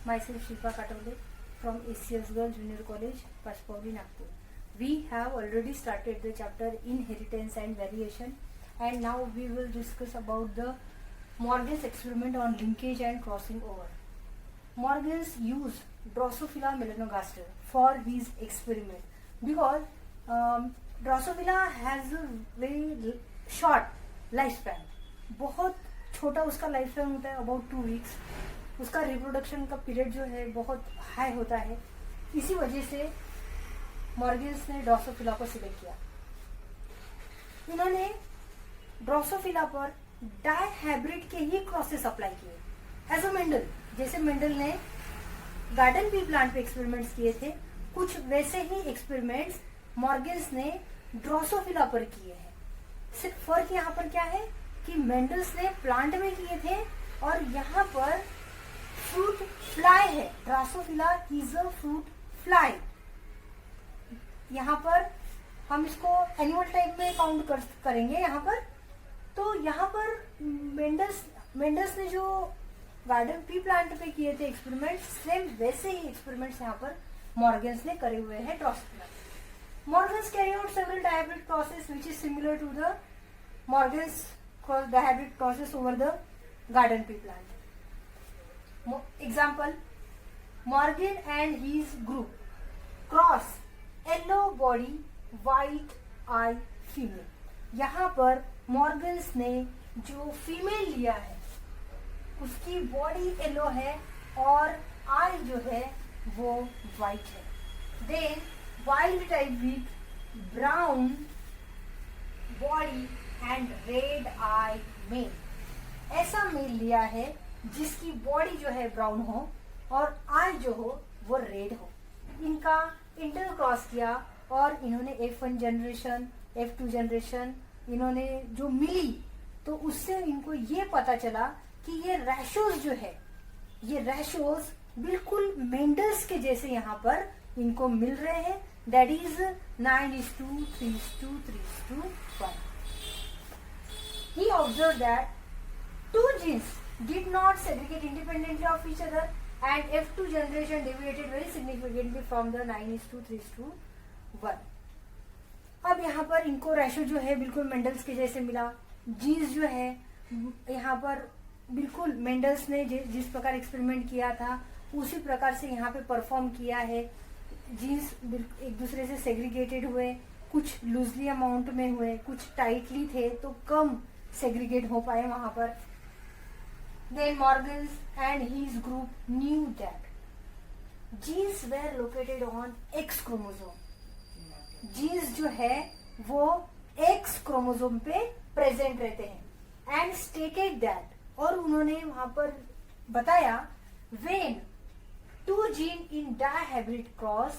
Myself Shilpa Katole from ACS Girls Junior College, Pachpauli, Nagpur. We have already started the chapter Inheritance and Variation, and now we will discuss about the Morgan's experiment on linkage and crossing over. Morgan's used Drosophila melanogaster for his experiment because Drosophila has a very short lifespan. बहुत छोटा उसका life time होता है, about 2 weeks. उसका reproduction का period जो है बहुत हाई होता है. इसी वजह से मॉर्गन्स ने ड्रोसोफिला को सिलेक्ट किया. इन्होंने ड्रोसोफिला पर डायहाइब्रिड के ही क्रॉसेस अप्लाई किए एज अ मेंडल. जैसे मेंडल ने गार्डन पी प्लांट पे एक्सपेरिमेंट्स किए थे, कुछ वैसे ही एक्सपेरिमेंट्स मॉर्गन्स ने ड्रोसोफिला पर किए हैं. सिर्फ फर्क यहाँ पर क्या है कि मेंडल्स ने प्लांट में किए थे और यहाँ पर फ्रूट फ्लाई है. Drosophila is a fruit fly. यहाँ पर हम इसको एनिमल टाइप में काउंट करेंगे यहाँ पर. तो यहाँ पर मेंडल्स ने जो गार्डन पी प्लांट पे किए थे एक्सपेरिमेंट्स, सेम वैसे ही एक्सपेरिमेंट्स यहाँ पर मॉर्गन्स ने करे हुए हैं Drosophila. Morgans carry out several dihybrid process which is similar to the Morgan's dihybrid process over the garden pea plant. Example: Morgan and his group cross yellow body white eye female. यहाँ पर Morgans ने जो female लिया है उसकी body yellow है और आई जो है वो व्हाइट है. Then wild type with brown body and red eye male. ऐसा मेल लिया है जिसकी बॉडी जो है ब्राउन हो और आई जो हो वो रेड हो. इनका इंटर क्रॉस किया और इन्होंने F1 जनरेशन F2 जनरेशन इन्होंने जो मिली तो उससे इनको ये पता चला कि ये रेशोज जो है, ये रेशोज बिल्कुल मेंडल्स के जैसे यहाँ पर इनको मिल रहे हैं. That is 9:3:3:1. He observed that two genes did not segregate independently of each other and F2 generation deviated very significantly from the 9:3:1. अब यहाँ पर इनको रेशो जो है बिल्कुल मेंडल्स के जैसे मिला. जीन्स जो है यहाँ पर बिल्कुल मेंडल्स ने जिस प्रकार एक्सपेरिमेंट किया था उसी प्रकार से यहाँ पे परफॉर्म किया है. जीन्स एक दूसरे से सेग्रीगेटेड हुए, कुछ लूजली अमाउंट में हुए, कुछ टाइटली थे तो कम सेग्रीगेट हो पाए वहां पर. Then Morgan's and his group knew that genes were located on X chromosome. Genes जो है वो एक्स क्रोमोसोम पे प्रेजेंट रहते हैं एंड स्टेटेड दैट, और उन्होंने वहां पर बताया when two genes in dihybrid cross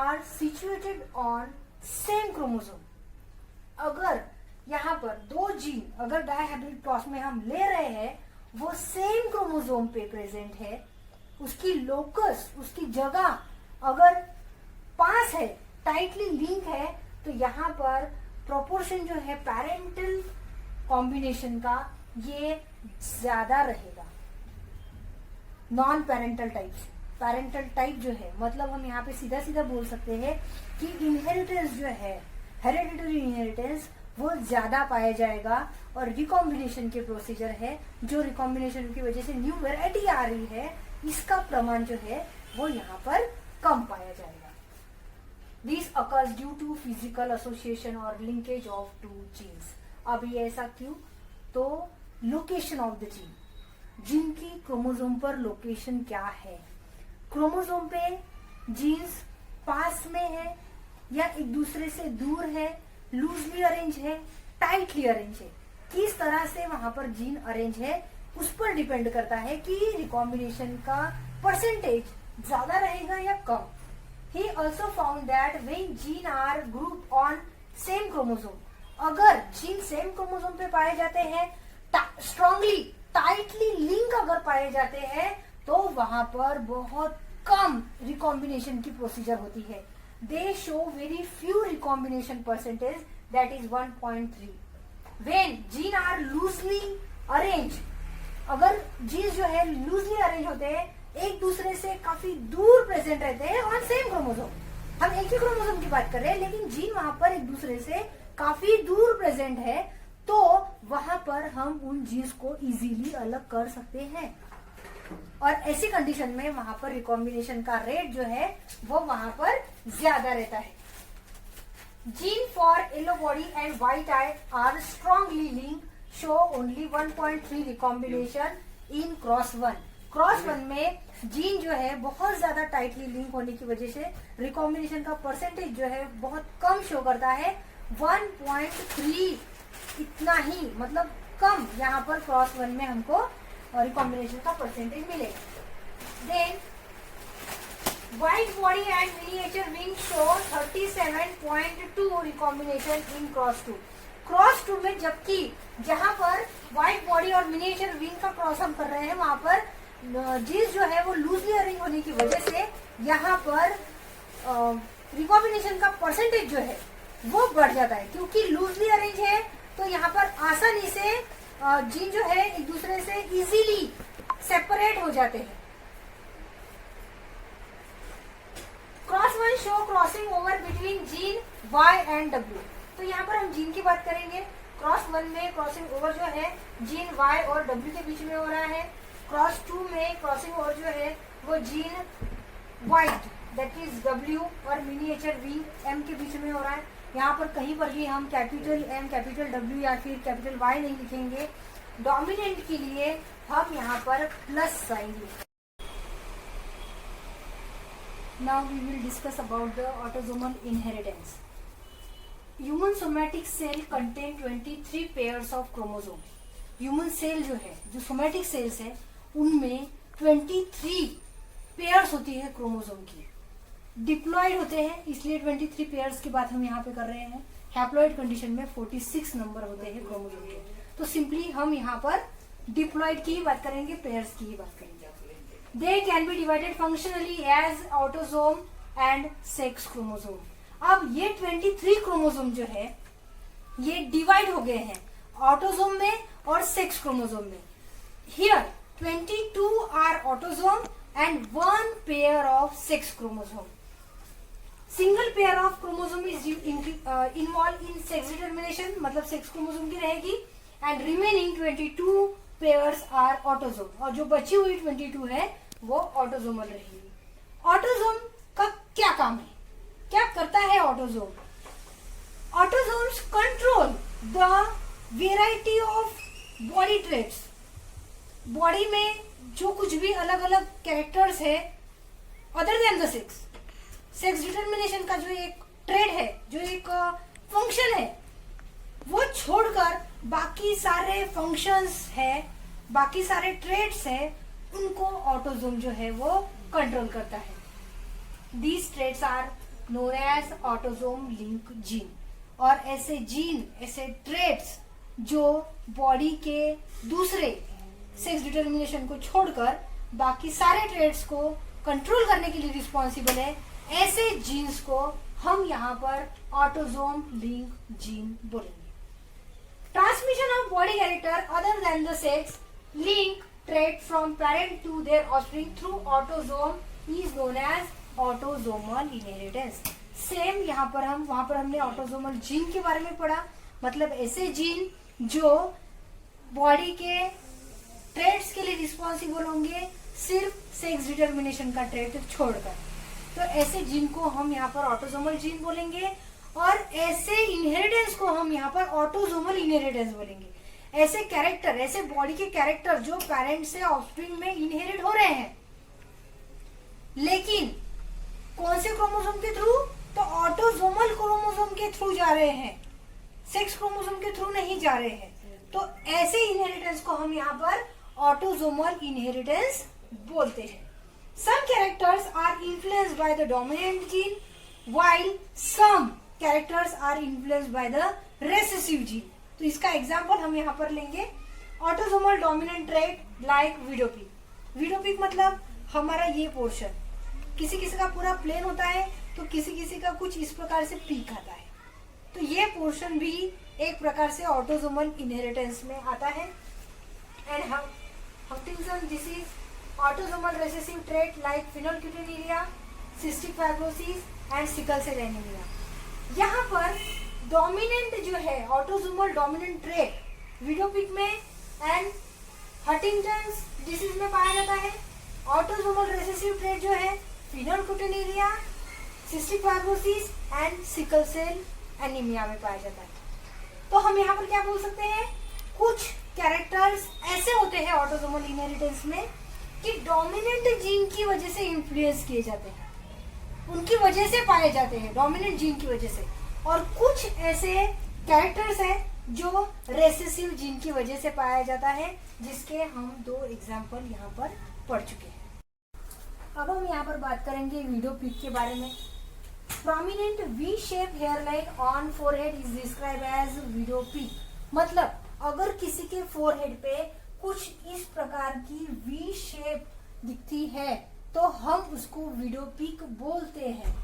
are situated on same chromosome. अगर यहाँ पर दो जीन अगर डायहाइब्रिड क्रॉस में हम ले रहे हैं वो सेम क्रोमोसोम पे प्रेजेंट है, उसकी लोकस उसकी जगह अगर पास है, टाइटली लिंक है, तो यहाँ पर प्रोपोर्शन जो है पैरेंटल कॉम्बिनेशन का ये ज्यादा रहेगा नॉन पैरेंटल टाइप से. पैरेंटल टाइप जो है मतलब हम यहाँ पे सीधा सीधा बोल सकते हैं कि इनहेरिटेंस जो है, हेरिडिटरी इनहेरिटेंस वो ज्यादा पाया जाएगा. और रिकॉम्बिनेशन के प्रोसीजर है, जो रिकॉम्बिनेशन की वजह से न्यू वेराइटी आ रही है, इसका प्रमाण जो है वो यहाँ पर कम पाया जाएगा. This occurs due to physical association और लिंकेज ऑफ टू जीन्स. अब ये ऐसा क्यों? तो location of the gene, gene की क्रोमोसोम पर लोकेशन क्या है. क्रोमोसोम पे जीन्स पास में है या एक दूसरे से दूर है, लूजली अरेंज है, टाइटली अरेंज है, किस तरह से वहां पर जीन अरेंज है उस पर डिपेंड करता है कि रिकॉम्बिनेशन का परसेंटेज ज्यादा रहेगा या कम. He also found that when gene are group on same chromosome, अगर जीन सेम क्रोमोसोम पे पाए जाते हैं, स्ट्रांगली टाइटली लिंक अगर पाए जाते हैं, तो वहां पर बहुत कम रिकॉम्बिनेशन की प्रोसीजर होती है. They show very few recombination percentage, that is 1.3. When gene are loosely arrange, अगर जीन्स जो है लूजली अरेंज होते हैं, एक दूसरे से काफी दूर प्रेजेंट रहते हैं ऑन सेम क्रोमोसोम, हम एक ही क्रोमोसोम की बात कर रहे हैं, लेकिन जीन वहां पर एक दूसरे से काफी दूर प्रेजेंट है, तो वहां पर हम उन जीन्स को इजीली अलग कर सकते हैं। और ऐसी कंडीशन में वहां पर रिकॉम्बिनेशन का रेट जो है वो वहां पर ज्यादा रहता है। Gene for yellow body and white I R strongly link, show only 1.3 recombination in cross 1। Cross 1 में जीन जो है बहुत ज्यादा टाइटली लिंक होने की वजह से रिकॉम्बिनेशन का परसेंटेज जो है बहुत कम शो करता है, 1.3, इतना ही, मतलब कम यहाँ पर क्रॉस 1 में हमको रिकॉम्बिनेशन का परसेंटेज मिलेगा। Then white body and miniature wing show 37.2 recombination in cross 2। Cross 2 में जबकि जहां पर व्हाइट बॉडी और मिनिएचर विंग का क्रॉस हम कर रहे हैं, वहां पर जीन्स जो है वो लूजली अरेंज होने की वजह से यहाँ पर रिकॉम्बिनेशन का परसेंटेज जो है वो बढ़ जाता है, क्योंकि लूजली अरेंज है तो यहाँ पर आसानी से जीन जो है एक दूसरे से इजीली सेपरेट हो जाते हैं। Cross 1 show crossing over between gene Y and W। तो यहाँ पर हम जीन की बात करेंगे। क्रॉस 1 में क्रॉसिंग ओवर जो है जीन Y और W के बीच में हो रहा है। क्रॉस 2 में क्रॉसिंग ओवर जो है वो gene white that is W और मिनिएचर V M के बीच में हो रहा है। यहाँ पर कहीं पर भी हम कैपिटल M, कैपिटल W या फिर कैपिटल Y नहीं लिखेंगे। डोमिनेंट के लिए हम यहाँ पर प्लस साइन लिखेंगे। Now we will discuss about the autosomal inheritance. Human somatic cell contain 23 pairs of chromosome. Human cell जो है, जो somatic cells है, उनमें 23 पेयर्स होती है क्रोमोसोम की। डिप्लॉयड होते हैं, इसलिए 23 पेयर्स की बात हम यहाँ पे कर रहे हैं। हैप्लॉयड कंडीशन में 46 नंबर होते हैं क्रोमोसोम के। तो सिंपली हम यहाँ पर डिप्लॉयड की ही बात करेंगे, पेयर्स की ही बात करेंगे। They can be divided functionally as autosome and sex chromosome. अब ये 23 क्रोमोसोम जो है ये डिवाइड हो गए हैं ऑटोसोम में और सेक्स क्रोमोसोम में। Here 22 are autosome and 1 pair of sex chromosome. Single pair of chromosome is involved in sex determination, मतलब सेक्स क्रोमोसोम की रहेगी, and remaining 22 pairs are autosome, और जो बची हुई 22 है वो ऑटोसोमल रहेगी। ऑटोसोम का क्या काम है, क्या करता है autosome? Autosomes control the variety of body traits. Body में जो कुछ भी अलग अलग कैरेक्टर्स है other than the sex, sex determination का जो एक ट्रेड है, जो एक फंक्शन है, वो छोड़कर बाकी सारे फंक्शंस है, बाकी सारे ट्रेड्स है, उनको ऑटोसोम जो है वो कंट्रोल करता है। These traits are known as autosome link gene. और ऐसे जीन, ऐसे ट्रेड्स जो बॉडी के दूसरे सेक्स डिटर्मिनेशन को छोड़कर बाकी सारे ट्रेड्स को कंट्रोल करने के लिए रिस्पॉन्सिबल है, ऐसे जीन्स को हम यहाँ पर ऑटोसोम लिंक जीन बोलेंगे। Transmission of body character other than the sex link trait from parent to their offspring through autosome is known as autosomal inheritance. Same यहाँ पर वहां पर हमने ऑटोसोमल जीन के बारे में पढ़ा, मतलब ऐसे जीन जो बॉडी के ट्रेड्स के लिए रिस्पॉन्सिबल होंगे सिर्फ सेक्स डिटर्मिनेशन का ट्रेड छोड़कर, तो ऐसे जीन को हम यहाँ पर ऑटोसोमल जीन बोलेंगे। और ऐसे इनहेरिटेंस को हम यहाँ पर ऑटोसोमल इनहेरिटेंस बोलेंगे। ऐसे कैरेक्टर, ऐसे बॉडी के कैरेक्टर जो पेरेंट से ऑफस्प्रिंग में इनहेरिट हो रहे हैं, लेकिन कौन से क्रोमोसोम के थ्रू? तो ऑटोसोमल क्रोमोसोम के थ्रू जा रहे हैं, सेक्स क्रोमोसोम के थ्रू नहीं जा रहे हैं। तो ऐसे इनहेरिटेंस को हम यहाँ पर ऑटोसोमल इनहेरिटेंस बोलते हैं। Some characters are influenced by the dominant gene, while some characters are influenced by the recessive gene. तो इसका एग्जाम्पल हम यहाँ पर लेंगे। Autosomal dominant trait like widow's peak. Widow's peak मतलब हमारा ये पोर्शन, किसी किसी का पूरा प्लेन होता है तो किसी किसी का कुछ इस प्रकार से पीक आता है, तो ये पोर्शन भी एक प्रकार से ऑटोसोमल इनहेरिटेंस में आता है। And Huntington disease, autosomal recessive trait like phenylketonuria, cystic fibrosis and sickle cell anaemia. यहाँ पर डोमिनेंट जो है ऑटोसोमल डोमिनेंट ट्रेट विडोपिक में एंड हंटिंगटन डिसीज में पाया जाता है। ऑटोसोमल रिसेसिव ट्रेट जो है phenylketonuria, cystic fibrosis and sickle cell anaemia में पाया जाता है। तो हम यहाँ पर क्या बोल सकते हैं, कुछ कैरेक्टर्स ऐसे होते हैं ऑटोसोमल इनहेरिटेंस में कि डोमिनेंट जीन की वजह से इन्फ्लुएंस किए जाते हैं, उनकी वजह से पाए जाते हैं डोमिनेंट जीन की वजह से, और कुछ ऐसे कैरेक्टर्स हैं जो रेसेसिव जीन की वजह से पाया जाता है, जिसके हम 2 एग्जाम्पल यहाँ पर पढ़ चुके हैं। अब हम यहाँ पर बात करेंगे विडोपिक के बारे में। Prominent V shape hairline on forehead is describe as widow's peak. मतलब अगर किसी के फोरहेड पे कुछ इस प्रकार की वी शेप दिखती है तो हम उसको विडोपिक बोलते हैं।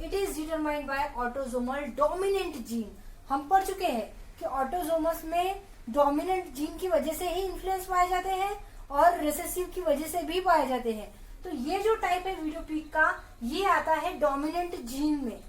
It is determined by autosomal dominant gene. हम पढ़ चुके हैं कि ऑटोसोमस में डोमिनेंट जीन की वजह से ही इन्फ्लुएंस पाए जाते हैं और रिसेसिव की वजह से भी पाए जाते हैं। तो ये जो टाइप है विडोपिक का, ये आता है डोमिनेंट जीन में।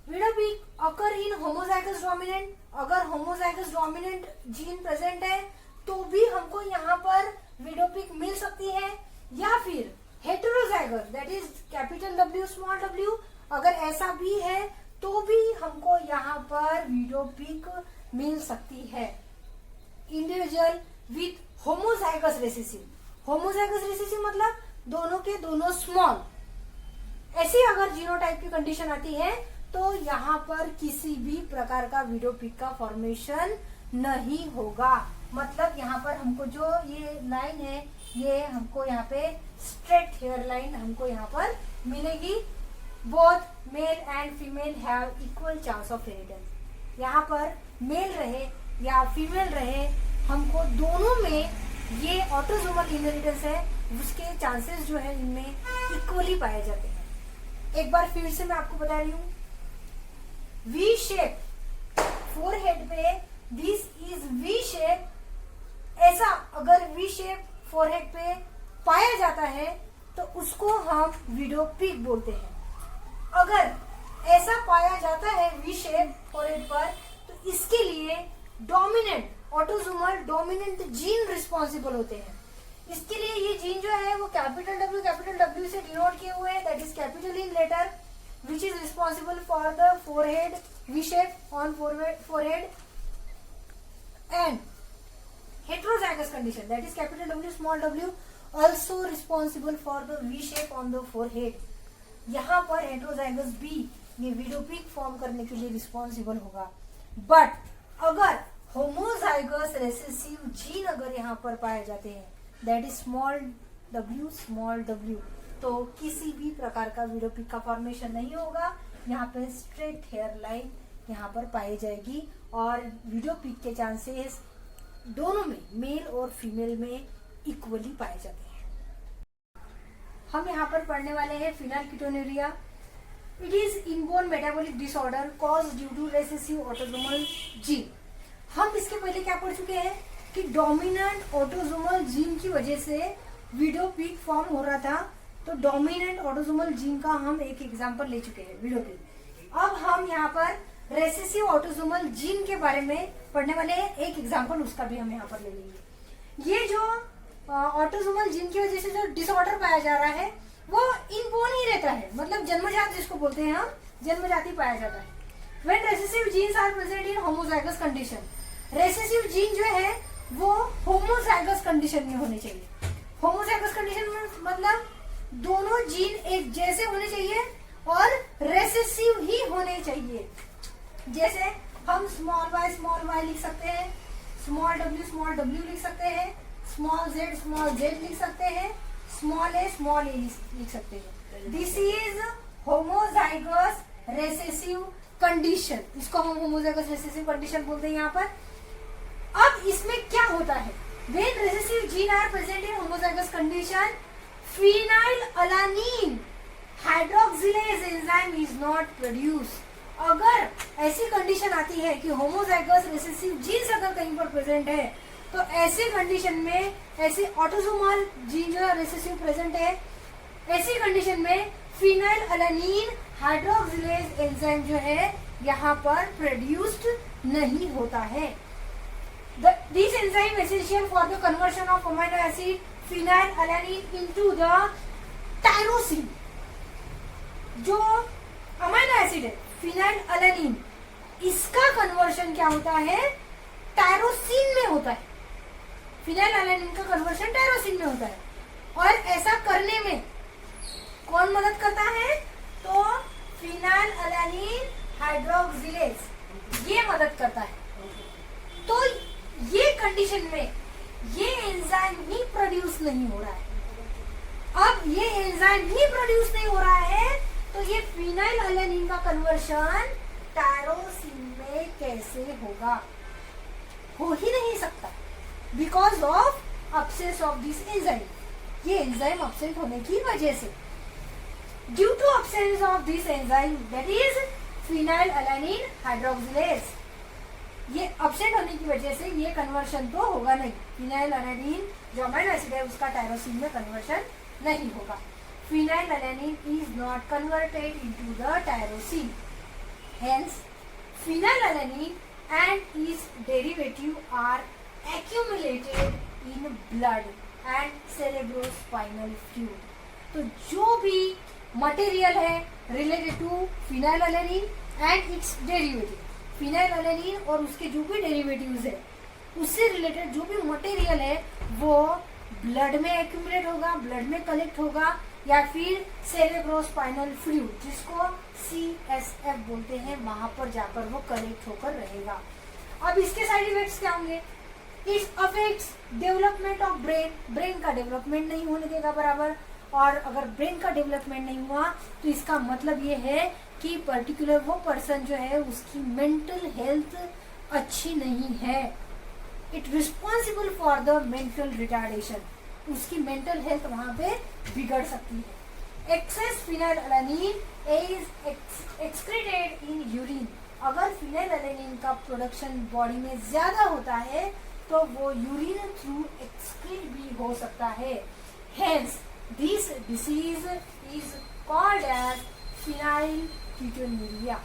विडोपिक अकर इन होमोजाइगस डोमिनेंट। अगर होमोजाइगस डोमिनेंट जीन प्रेजेंट है तो भी हमको यहाँ पर विडोपिक मिल सकती है, या फिर heterozygous that is capital W small w, अगर ऐसा भी है तो भी हमको यहाँ पर विडोपिक मिल सकती है। Individual with homozygous recessive. Homozygous recessive मतलब दोनों के दोनों स्मॉल। ऐसी अगर जीनोटाइप की कंडीशन आती है तो यहाँ पर किसी भी प्रकार का विडोपिक का फॉर्मेशन नहीं होगा। मतलब यहाँ पर हमको जो ये लाइन है, ये हमको यहाँ पे स्ट्रेट हेयर लाइन हमको यहाँ पर मिलेगी। Both male and female have equal chance of inheritance. यहाँ पर मेल रहे या फीमेल रहे, हमको दोनों में ये ऑटोसोमल इनहेरिटेंस है, उसके चांसेस जो है इनमें इक्वली पाए जाते हैं। एक बार फिर से मैं आपको बता रही हूँ, वी शेप फोरहेड पे, दिस इज वी शेप। ऐसा अगर वी शेप फोरहेड पे पाया जाता है तो उसको हम विडोपिक बोलते हैं। अगर ऐसा पाया जाता है वी शेप फोरहेड पर तो इसके लिए dominant autosomal dominant gene responsible होते हैं। इसके लिए ये जीन जो है वो कैपिटल W से डिनोट किए हुए हैं, that is capital in letter, which is responsible for the forehead V shape on forehead, and heterozygous condition that is capital W small w also responsible for the V shape on the forehead। यहाँ पर heterozygous B ये विडोपिक form करने के लिए responsible होगा। But अगर homozygous recessive gene अगर यहाँ पर पाए जाते हैं, दैट इज स्मॉल w, तो किसी भी प्रकार का विडोपिक का फॉर्मेशन नहीं होगा। यहाँ पे स्ट्रेट हेयर लाइन यहाँ पर पाई जाएगी और विडोपिक के चांसेस दोनों में, मेल और फीमेल में, इक्वली पाए जाते हैं। हम यहाँ पर पढ़ने वाले हैं phenylketonuria. It is inborn metabolic disorder cause due to recessive autosomal gene. हम इसके पहले क्या पढ़ चुके हैं कि डोमिनेंट ऑटोसोमल जीन की वजह से विडोपिक फॉर्म हो रहा था। तो डोमिनेंट ऑटोसोमल जीन का हम एक एग्जांपल ले चुके हैं, विडोपिक। अब हम यहाँ पर रेसेसिव ऑटोसोमल जीन के बारे में पढ़ने वाले हैं, एक एग्जांपल उसका भी हम यहाँ पर ले लेंगे। ये जो ऑटोसोमल जीन की वजह से जो डिसऑर्डर पाया जा रहा है वो इनबोर्न ही रहता है, मतलब जन्मजात जिसको बोलते हैं हम, जन्मजाति पाया जाता है। When recessive genes are present in homozygous condition, recessive gene जो है वो होमोजाइगस कंडीशन में होने चाहिए। होमोजाइगस कंडीशन में मतलब दोनों जीन एक जैसे होने चाहिए और रेसेसिव ही होने चाहिए। जैसे हम स्मॉल y लिख सकते हैं, स्मॉल w लिख सकते हैं, स्मॉल z लिख सकते हैं, स्मॉल a लिख सकते हैं। This is homozygous recessive condition, इसको हम होमोजाइगस रेसेसिव कंडीशन बोलते हैं यहाँ पर। अब इसमें क्या होता है, when recessive gene are present in homozygous condition, phenylalanine hydroxylase enzyme is not produced। अगर ऐसी कंडीशन आती है कि होमोजाइगस रेसेसिव जीन्स अगर कहीं पर प्रेजेंट है तो ऐसे कंडीशन में, ऐसे ऑटोसोमल जीन जो रिसेसिव प्रेजेंट है, ऐसी कंडीशन में फिनाइल अलानिन हाइड्रोक्सिलेज एंजाइम जो है यहाँ पर प्रोड्यूस्ड नहीं होता है। This enzyme essential for the conversion of amino acid phenyl alanine into the tyrosine. जो अमीनो एसिड है फिनाइल अलानिन, इसका कन्वर्शन क्या होता है, टायरोसिन में होता है। फिनाइल अलानिन का कन्वर्शन टायरोसिन में होता है। और ऐसा करने में कौन मदद करता है, तो फिनाइल अलानिन हाइड्रोक्सिलेज ये मदद करता है। तो ये कंडीशन में ये एंजाइम ही प्रोड्यूस नहीं हो रहा है। अब ये एंजाइम ही प्रोड्यूस नहीं हो रहा है तो ये फिनाइल अलानिन का कन्वर्शन टायरोसिन में कैसे होगा, हो ही नहीं सकता, because of absence of this enzyme. ये एंजाइम अब्सेंट होने की वजह से, due to absence of this enzyme that is phenylalanine hydroxylase, ये अब्सेंट होने की वजह से ये कन्वर्शन तो होगा नहीं। फिनाइल अलानिन जो अमीनो एसिड है उसका टायरोसिन में कन्वर्शन नहीं होगा। Phenylalanine is not converted into the tyrosine, hence phenyl alanine and its derivative are accumulated in blood and cerebrospinal fluid। तो जो भी मटेरियल है related to phenyl alanine and it's derivative, phenyl alanine और उसके जो भी derivatives है उससे रिलेटेड जो भी मटेरियल है वो ब्लड में एक्यूमुलेट होगा, ब्लड में कलेक्ट होगा, या फिर सेरेब्रोस्पाइनल फ्लूइड जिसको CSF बोलते हैं, वहां पर जाकर वो कलेक्ट होकर रहेगा। अब इसके साइड इफेक्ट्स क्या होंगे, it affects development of brain, brain का डेवलपमेंट नहीं होने देगा बराबर। और अगर ब्रेन का डेवलपमेंट नहीं हुआ तो इसका मतलब ये है कि पर्टिकुलर वो पर्सन जो है उसकी मेंटल हेल्थ अच्छी नहीं है। It responsible for the mental retardation, उसकी मेंटल हेल्थ वहां पे बिगड़ सकती है। Excess phenylalanine is excreted in urine, अगर फिनाइल अलानिन का प्रोडक्शन बॉडी में ज्यादा होता है तो वो यूरिन थ्रू एक्सक्रीट भी हो सकता है। Hence this disease is called as फिनाइलकीटोनुरिया।